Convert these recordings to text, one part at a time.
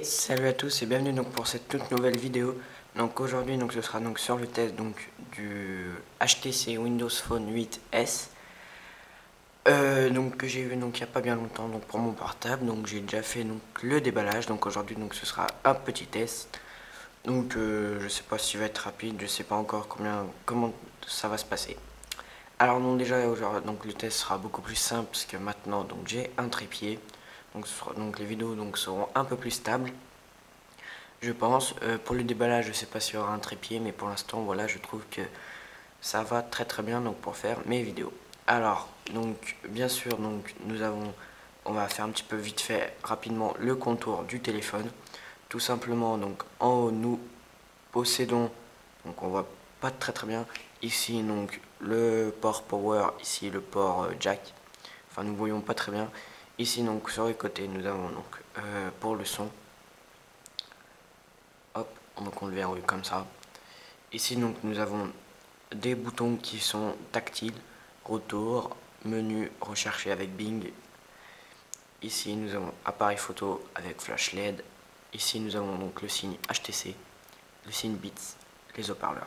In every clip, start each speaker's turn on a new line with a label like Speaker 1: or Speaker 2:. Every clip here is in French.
Speaker 1: Salut à tous et bienvenue donc pour cette toute nouvelle vidéo. Donc aujourd'hui ce sera donc sur le test donc du HTC Windows Phone 8S donc que j'ai eu donc il n'y a pas bien longtemps donc pour mon portable. Donc j'ai déjà fait donc le déballage. Donc aujourd'hui donc ce sera un petit test. Donc je sais pas s'il va être rapide, je sais pas encore comment ça va se passer. Alors donc déjà aujourd'hui donc le test sera beaucoup plus simple parce que maintenant donc j'ai un trépied. Donc les vidéos donc seront un peu plus stables. Je pense. Pour le déballage, je sais pas s'il y aura un trépied, mais pour l'instant, voilà, je trouve que ça va très bien donc pour faire mes vidéos. Alors, donc, bien sûr, donc, on va faire un petit peu vite fait, rapidement, le contour du téléphone. Tout simplement, donc, en haut, nous possédons, donc, on voit pas très bien, ici, donc, le port power, ici, le port jack. Enfin, nous voyons pas très bien. Ici, donc, sur les côtés, nous avons, donc, pour le son. Hop, donc on le verrouille comme ça. Ici donc nous avons des boutons qui sont tactiles, retour, menu, rechercher avec Bing. Ici nous avons appareil photo avec flash LED. Ici nous avons donc le signe HTC, le signe Beats, les haut-parleurs.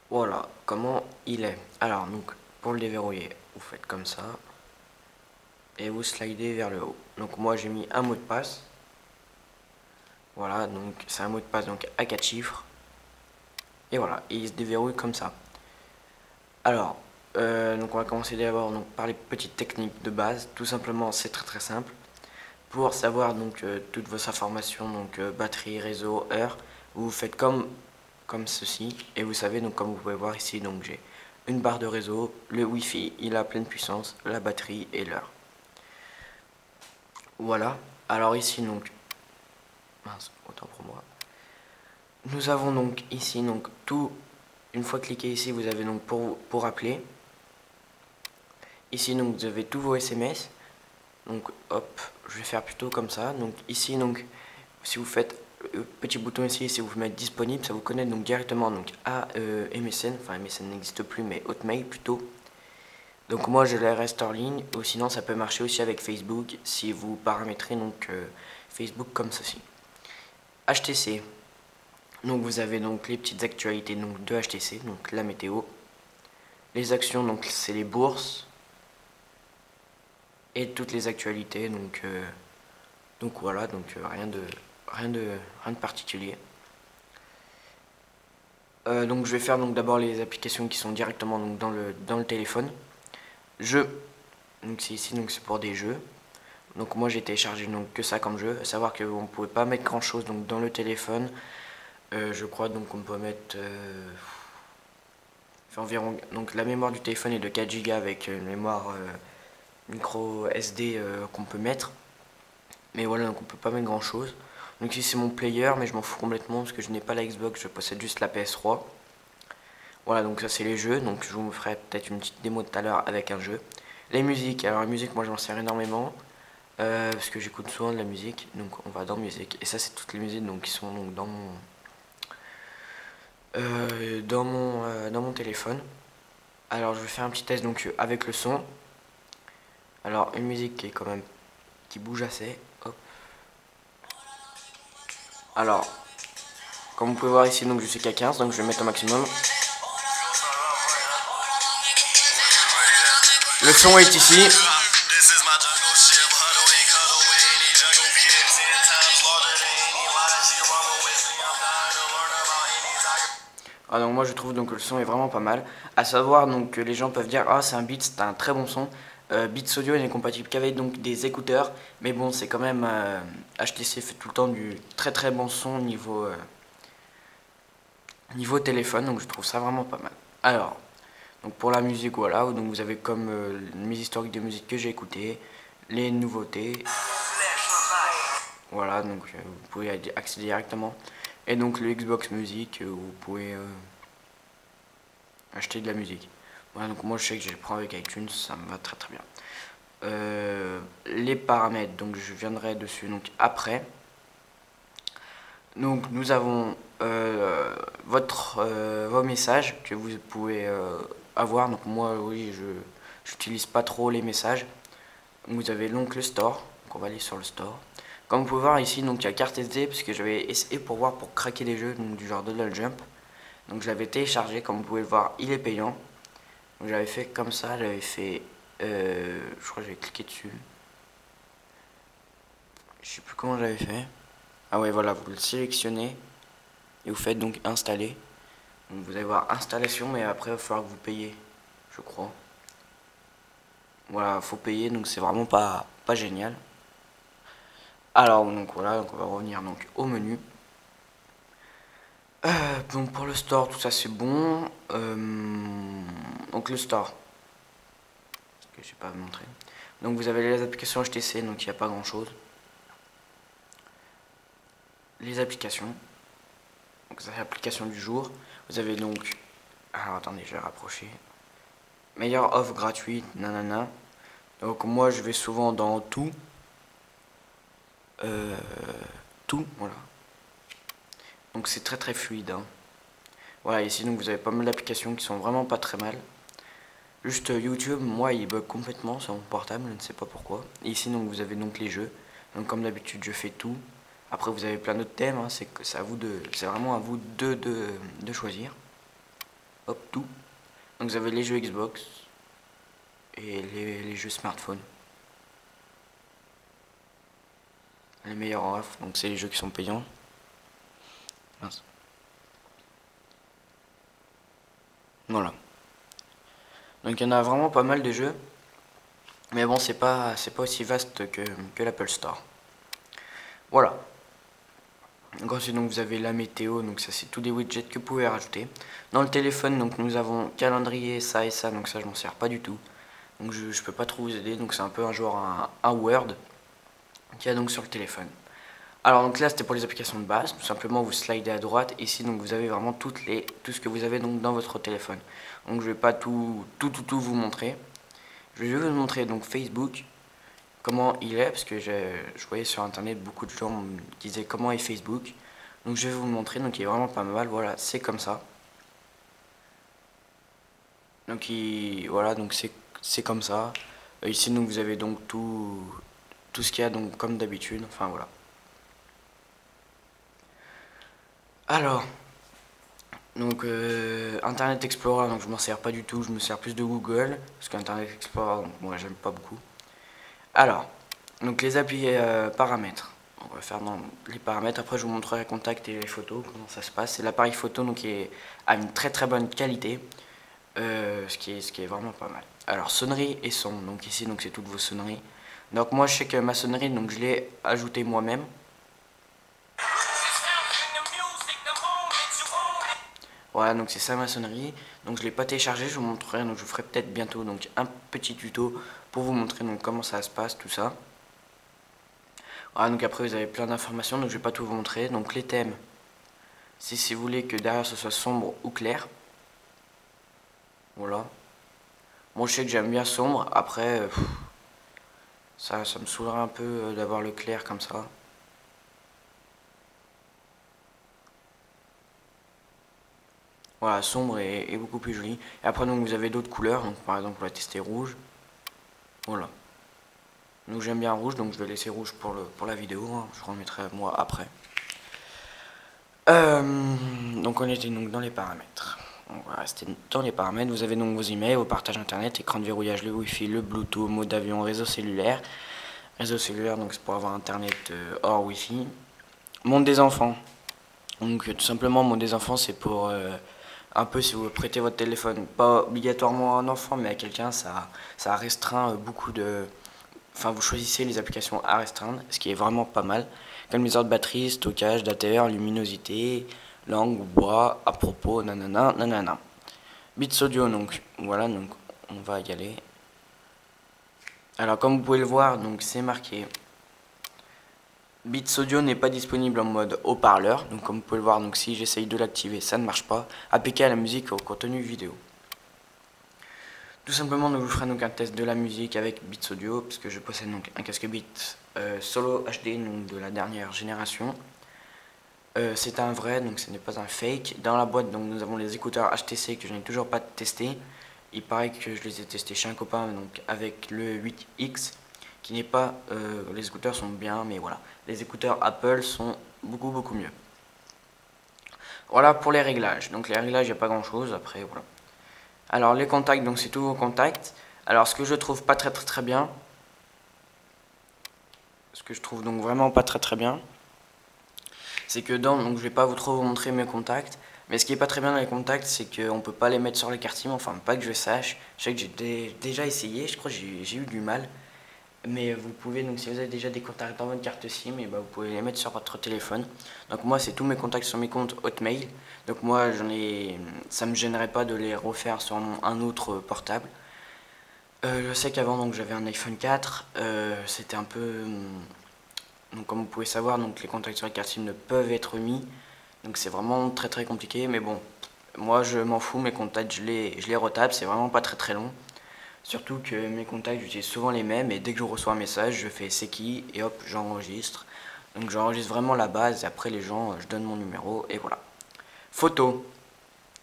Speaker 1: Voilà comment il est. Alors donc pour le déverrouiller, vous faites comme ça et vous slidez vers le haut. Donc moi j'ai mis un mot de passe. Voilà, donc c'est un mot de passe donc à 4 chiffres. Et voilà, et il se déverrouille comme ça. Alors, donc on va commencer d'abord par les petites techniques de base. Tout simplement, c'est très simple. Pour savoir donc toutes vos informations, donc batterie, réseau, heure, vous faites comme ceci. Et vous savez, donc comme vous pouvez voir ici, donc j'ai une barre de réseau, le Wi-Fi, il a pleine puissance, la batterie et l'heure. Voilà. Alors ici donc, mince, autant pour moi. Nous avons donc ici donc tout. Une fois cliqué ici, vous avez donc pour appeler. Ici donc vous avez tous vos SMS. Donc hop, je vais faire plutôt comme ça. Donc ici donc si vous faites le petit bouton ici, si vous mettez disponible, ça vous connecte donc directement donc à MSN. Enfin MSN n'existe plus, mais Hotmail plutôt. Donc moi je les reste en ligne, ou sinon ça peut marcher aussi avec Facebook si vous paramétrez donc Facebook comme ceci. HTC. Donc vous avez donc les petites actualités donc de HTC, donc la météo. Les actions donc c'est les bourses et toutes les actualités donc voilà, donc rien de particulier. Donc je vais faire donc d'abord les applications qui sont directement donc dans le téléphone. Jeux, donc c'est ici, donc c'est pour des jeux. Donc moi j'ai téléchargé donc que ça comme jeu, à savoir que on ne pouvait pas mettre grand chose donc dans le téléphone. Je crois donc on peut mettre environ, donc la mémoire du téléphone est de 4 Go avec une mémoire micro SD qu'on peut mettre. Mais voilà, donc on peut pas mettre grand chose. Donc ici c'est mon player, mais je m'en fous complètement parce que je n'ai pas la Xbox, je possède juste la PS3. Voilà, donc ça c'est les jeux, donc je vous ferai peut-être une petite démo tout à l'heure avec un jeu. Les musiques, alors la musique moi j'en sers énormément, parce que j'écoute souvent de la musique, donc on va dans musique. Et ça c'est toutes les musiques donc, qui sont donc dans mon téléphone. Alors je vais faire un petit test donc avec le son. Alors une musique qui est quand même, qui bouge assez, hop. Alors, comme vous pouvez voir ici, donc je suis qu'à 15, donc je vais mettre au maximum. Le son est ici. Ah, donc moi je trouve donc que le son est vraiment pas mal. À savoir donc que les gens peuvent dire ah c'est un Beats, c'est un très bon son. Beats Audio n'est compatible qu'avec donc des écouteurs, mais bon c'est quand même HTC fait tout le temps du très bon son niveau téléphone, donc je trouve ça vraiment pas mal. Alors donc pour la musique voilà, donc vous avez comme mes historiques de musique que j'ai écoutées, les nouveautés. Voilà, donc vous pouvez accéder directement. Et donc le Xbox Music, vous pouvez acheter de la musique. Voilà, donc moi je sais que je le prends avec iTunes, ça me va très bien. Les paramètres, donc je viendrai dessus donc après. Donc nous avons vos messages que vous pouvez avoir. Donc moi oui, je n'utilise pas trop les messages. Vous avez donc le store, donc on va aller sur le store. Comme vous pouvez voir ici, donc il y a carte SD, parce que j'avais essayé pour voir pour craquer des jeux donc, du genre Doodle Jump. Donc je l'avais téléchargé, comme vous pouvez le voir, il est payant. Donc j'avais fait comme ça, j'avais fait, je crois que j'avais cliqué dessus. Je sais plus comment j'avais fait. Ah ouais, voilà, vous le sélectionnez et vous faites donc installer. Donc vous allez voir installation, mais après il va falloir que vous payiez, je crois. Voilà, faut payer, donc c'est vraiment pas génial. Alors donc voilà, donc on va revenir donc au menu. Donc pour le store, tout ça c'est bon. Donc le store, que je vais pas vous montrer. Donc vous avez les applications HTC, donc il n'y a pas grand chose. Les applications, donc c'est l'application du jour. Vous avez donc, alors attendez, je vais rapprocher. Meilleure offre gratuite, nanana. Donc moi je vais souvent dans tout. Tout, voilà. Donc c'est très fluide. Hein. Voilà, ici donc vous avez pas mal d'applications qui sont vraiment pas très mal. Juste YouTube, moi il bug complètement sur mon portable, je ne sais pas pourquoi. Et ici donc vous avez donc les jeux. Donc comme d'habitude je fais tout. Après vous avez plein d'autres thèmes, hein. C'est à vous c'est vraiment à vous de choisir. Hop, tout. Donc vous avez les jeux Xbox et les jeux smartphone. Les meilleurs offres, donc c'est les jeux qui sont payants. Mince. Voilà. Donc il y en a vraiment pas mal de jeux. Mais bon, c'est pas aussi vaste que l'Apple Store. Voilà. Donc ensuite donc, vous avez la météo, donc ça c'est tous des widgets que vous pouvez rajouter. Dans le téléphone, donc nous avons calendrier, ça et ça, donc ça je m'en sers pas du tout. Donc je peux pas trop vous aider, donc c'est un peu un genre un Word qu'il y a donc sur le téléphone. Alors donc là c'était pour les applications de base, tout simplement vous slidez à droite, ici donc vous avez vraiment tout ce que vous avez donc dans votre téléphone. Donc je vais pas tout vous montrer. Je vais vous montrer donc Facebook, comment il est, parce que je voyais sur internet beaucoup de gens me disaient comment est Facebook. Donc je vais vous le montrer, donc il est vraiment pas mal, voilà, c'est comme ça. Donc voilà, donc c'est comme ça. Ici donc vous avez donc tout ce qu'il y a donc comme d'habitude, enfin voilà. Alors, donc Internet Explorer, donc je m'en sers pas du tout, je me sers plus de Google, parce qu'Internet Explorer, donc moi j'aime pas beaucoup. Alors, donc les applis paramètres, on va faire dans les paramètres, après je vous montrerai contact et les photos, comment ça se passe. C'est l'appareil photo donc qui a une très bonne qualité, ce qui est vraiment pas mal. Alors sonnerie et son, donc ici donc c'est toutes vos sonneries. Donc moi je sais que ma sonnerie, donc je l'ai ajoutée moi-même. Voilà, donc c'est ça ma sonnerie. Donc je l'ai pas téléchargé, je vous montrerai, donc je vous ferai peut-être bientôt donc un petit tuto pour vous montrer donc comment ça se passe, tout ça. Voilà, donc après vous avez plein d'informations, donc je vais pas tout vous montrer. Donc les thèmes, c'est si vous voulez que derrière ce soit sombre ou clair. Voilà. Moi je sais que j'aime bien sombre, après ça me saoulerait un peu d'avoir le clair comme ça. Voilà, sombre et beaucoup plus joli. Et après donc vous avez d'autres couleurs, donc par exemple on va tester rouge. Voilà. Donc j'aime bien rouge, donc je vais laisser rouge pour la vidéo, hein. Je remettrai moi après. Donc on était donc dans les paramètres. On va rester dans les paramètres. Vous avez donc vos emails, vos partages internet, écran de verrouillage, le wifi, le bluetooth, mode d'avion, réseau cellulaire. Réseau cellulaire, donc c'est pour avoir internet hors wifi. Monde des enfants. Donc tout simplement monde des enfants c'est pour un peu si vous prêtez votre téléphone, pas obligatoirement à un enfant mais à quelqu'un, ça restreint beaucoup de... Enfin vous choisissez les applications à restreindre, ce qui est vraiment pas mal. Comme les heures de batterie, stockage, data, luminosité, langue, bois, à propos, nanana, nanana. Bits audio, donc voilà, donc on va y aller. Alors comme vous pouvez le voir, donc c'est marqué Beats Audio n'est pas disponible en mode haut-parleur, donc comme vous pouvez le voir, donc si j'essaye de l'activer, ça ne marche pas. Appliqué à la musique au contenu vidéo. Tout simplement, nous vous ferons donc un test de la musique avec Beats Audio, puisque je possède donc un casque Beats Solo HD, donc de la dernière génération. C'est un vrai, donc ce n'est pas un fake. Dans la boîte, donc nous avons les écouteurs HTC que je n'ai toujours pas testé. Il paraît que je les ai testés chez un copain, donc avec le 8X. qui n'est pas, les écouteurs sont bien, mais voilà, les écouteurs Apple sont beaucoup mieux. Voilà pour les réglages. Donc les réglages, il n'y a pas grand chose après, voilà. Alors les contacts, donc c'est tous vos contacts. Alors ce que je trouve pas très bien, ce que je trouve donc vraiment pas très bien, c'est que donc je vais pas trop vous montrer mes contacts, mais ce qui est pas très bien dans les contacts, c'est qu'on peut pas les mettre sur les cartes SIM, enfin pas que je sache. Je sais que j'ai déjà essayé, je crois que j'ai eu du mal. Mais vous pouvez, donc si vous avez déjà des contacts dans votre carte SIM, et ben, vous pouvez les mettre sur votre téléphone. Donc moi c'est tous mes contacts sur mes comptes Hotmail. Donc moi ça me gênerait pas de les refaire sur un autre portable. Je sais qu'avant donc j'avais un iPhone 4, c'était un peu... donc comme vous pouvez savoir, donc les contacts sur la carte SIM ne peuvent être mis. Donc c'est vraiment très compliqué, mais bon, moi je m'en fous, mes contacts je les retape, c'est vraiment pas très long. Surtout que mes contacts, j'utilise souvent les mêmes et dès que je reçois un message, je fais c'est qui et hop, j'enregistre. Donc j'enregistre vraiment la base et après les gens, je donne mon numéro et voilà. Photos.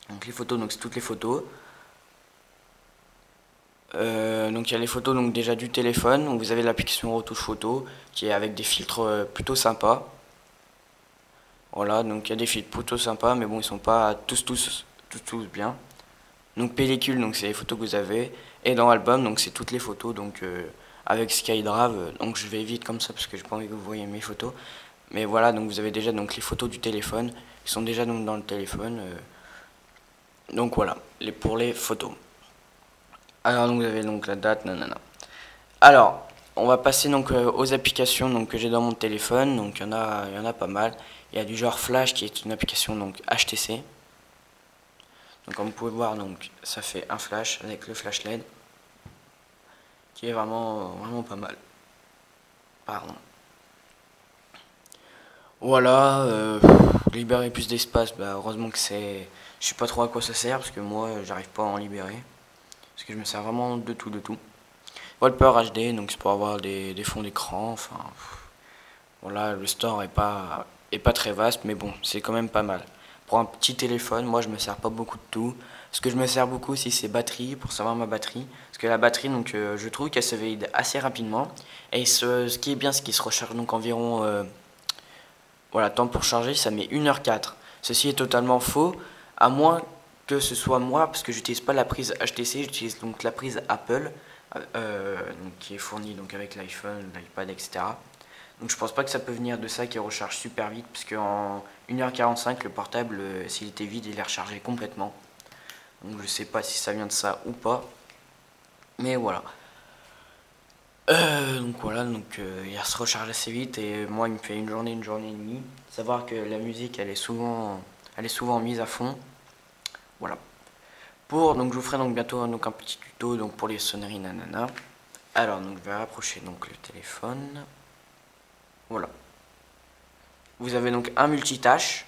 Speaker 1: Donc les photos, donc c'est toutes les photos. Donc il y a les photos donc déjà du téléphone. Donc vous avez l'application retouche photo qui est avec des filtres plutôt sympas. Voilà, donc il y a des filtres plutôt sympas, mais bon, ils sont pas tous bien. Donc pellicule, donc c'est les photos que vous avez. Et dans album, donc c'est toutes les photos, donc avec SkyDrive. Donc je vais vite comme ça parce que j'ai pas envie que vous voyez mes photos. Mais voilà, donc vous avez déjà donc les photos du téléphone, qui sont déjà donc dans le téléphone. Donc voilà, pour les photos. Alors donc vous avez donc la date, nanana. Alors, on va passer donc aux applications donc, que j'ai dans mon téléphone. Donc il y en a pas mal. Il y a du genre Flash qui est une application donc HTC. Donc comme vous pouvez voir, donc ça fait un flash avec le flash LED qui est vraiment pas mal. Pardon. Voilà, libérer plus d'espace, bah heureusement que c'est... Je sais pas trop à quoi ça sert parce que moi j'arrive pas à en libérer. Parce que je me sers vraiment de tout. Wallpaper HD, donc c'est pour avoir des fonds d'écran, enfin... Voilà, le store est pas très vaste, mais bon, c'est quand même pas mal. Pour un petit téléphone, moi je me sers pas beaucoup de tout. Ce que je me sers beaucoup aussi c'est batterie, pour savoir ma batterie. Parce que la batterie, donc je trouve qu'elle se vide assez rapidement. Et ce qui est bien, c'est qu'il se recharge donc environ... voilà, temps pour charger, ça met 1h04. Ceci est totalement faux, à moins que ce soit moi, parce que j'utilise pas la prise HTC, j'utilise donc la prise Apple, donc, qui est fournie donc avec l'iPhone, l'iPad, etc. Donc je pense pas que ça peut venir de ça qui recharge super vite, parce qu'en 1h45, le portable, s'il était vide, il est rechargé complètement. Donc je sais pas si ça vient de ça ou pas. Mais voilà. Donc voilà, donc il se recharge assez vite et moi il me fait une journée et demie. Savoir que la musique elle est souvent mise à fond. Voilà. Donc je vous ferai donc bientôt donc, un petit tuto donc pour les sonneries nanana. Alors donc je vais rapprocher donc le téléphone. Voilà. Vous avez donc un multitâche.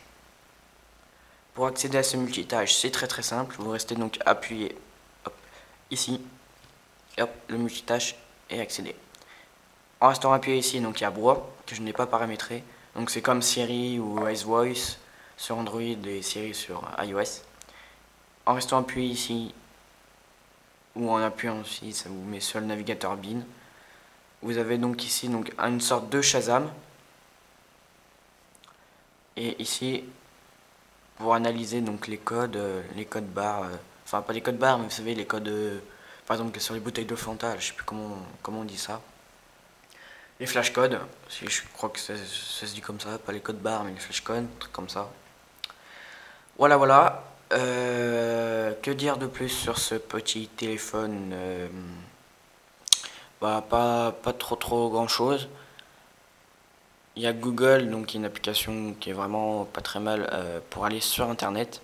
Speaker 1: Pour accéder à ce multitâche, c'est très simple. Vous restez donc appuyé hop, ici. Et hop, le multitâche est accédé. En restant appuyé ici, donc il y a Bois, que je n'ai pas paramétré. Donc c'est comme Siri ou Ice Voice sur Android et Siri sur iOS. En restant appuyé ici, ou en appuyant ici, ça vous met sur le navigateur Bing. Vous avez donc ici donc une sorte de Shazam. Et ici, pour analyser donc les codes barres, enfin pas les codes barres, mais vous savez les codes, par exemple sur les bouteilles de Fanta, je sais plus comment on dit ça. Les flashcodes, si je crois que ça se dit comme ça, pas les codes barres mais les flashcodes, trucs comme ça. Voilà. Que dire de plus sur ce petit téléphone? Bah pas trop grand chose. Il y a Google, donc une application qui est vraiment pas très mal pour aller sur internet.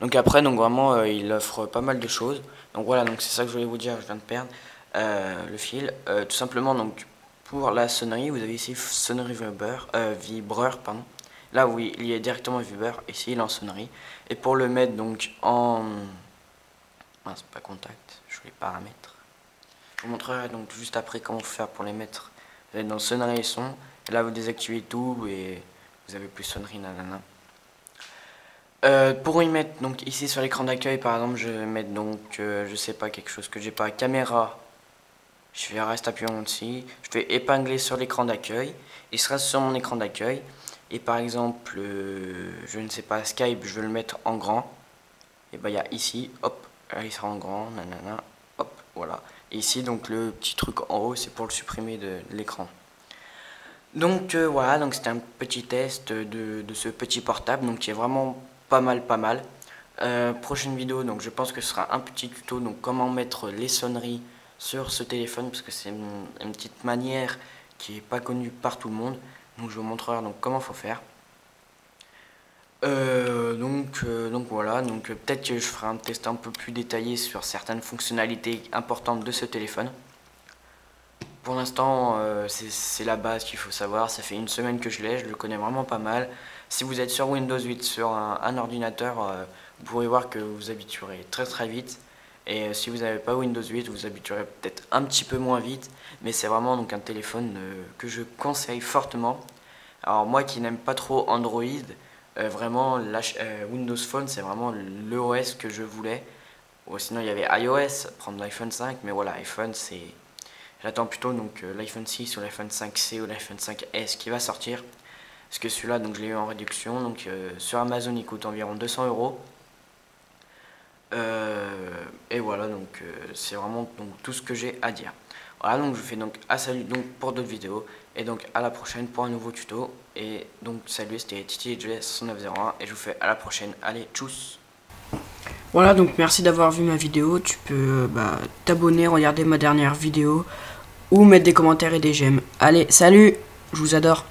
Speaker 1: Donc après, donc vraiment, il offre pas mal de choses. Donc voilà, donc c'est ça que je voulais vous dire, je viens de perdre le fil. Tout simplement, donc pour la sonnerie, vous avez ici sonnerie vibreur, pardon. Là, oui, il y a directement vibreur, ici il est en sonnerie. Et pour le mettre donc en... Ah, c'est pas contact, je les paramètres. Je vous montrerai donc juste après comment faire pour les mettre. Vous allez dans sonnerie et son. Et là, vous désactivez tout et vous avez plus sonnerie, nanana. Pour y mettre, donc ici sur l'écran d'accueil, par exemple, je vais mettre donc, je sais pas, quelque chose que j'ai pas, caméra. Je fais reste appuyant dessus, je fais épingler sur l'écran d'accueil, il sera sur mon écran d'accueil. Et par exemple, je ne sais pas, Skype, je veux le mettre en grand. Et bah il y a ici, hop, là, il sera en grand, nanana, hop, voilà. Et ici, donc le petit truc en haut, c'est pour le supprimer de l'écran. Donc voilà, donc c'était un petit test de ce petit portable, donc qui est vraiment pas mal, pas mal. Prochaine vidéo, donc je pense que ce sera un petit tuto, donc comment mettre les sonneries sur ce téléphone, parce que c'est une petite manière qui est pas connue par tout le monde. Donc je vous montrerai donc comment faut faire. Donc voilà, donc peut-être que je ferai un test un peu plus détaillé sur certaines fonctionnalités importantes de ce téléphone. Pour l'instant, c'est la base qu'il faut savoir. Ça fait une semaine que je l'ai, je le connais vraiment pas mal. Si vous êtes sur Windows 8 sur un ordinateur, vous pourrez voir que vous vous habituerez très très vite. Et si vous n'avez pas Windows 8, vous vous habituerez peut-être un petit peu moins vite. Mais c'est vraiment donc un téléphone que je conseille fortement. Alors moi qui n'aime pas trop Android, vraiment Windows Phone c'est vraiment l'OS que je voulais. Ou sinon il y avait iOS, prendre l'iPhone 5, mais voilà, iPhone c'est... J'attends plutôt donc l'iPhone 6 ou l'iPhone 5C ou l'iPhone 5S qui va sortir. Parce que celui-là donc je l'ai eu en réduction, donc sur Amazon il coûte environ 200 €. Et voilà, donc c'est vraiment donc, tout ce que j'ai à dire. Voilà, donc je vous fais donc à salut donc, pour d'autres vidéos. Et donc à la prochaine pour un nouveau tuto. Et donc salut, c'était TityJS901 et je vous fais à la prochaine. Allez, tchuss.
Speaker 2: Voilà, donc merci d'avoir vu ma vidéo. Tu peux t'abonner, regarder ma dernière vidéo ou mettre des commentaires et des j'aime. Allez, salut, je vous adore.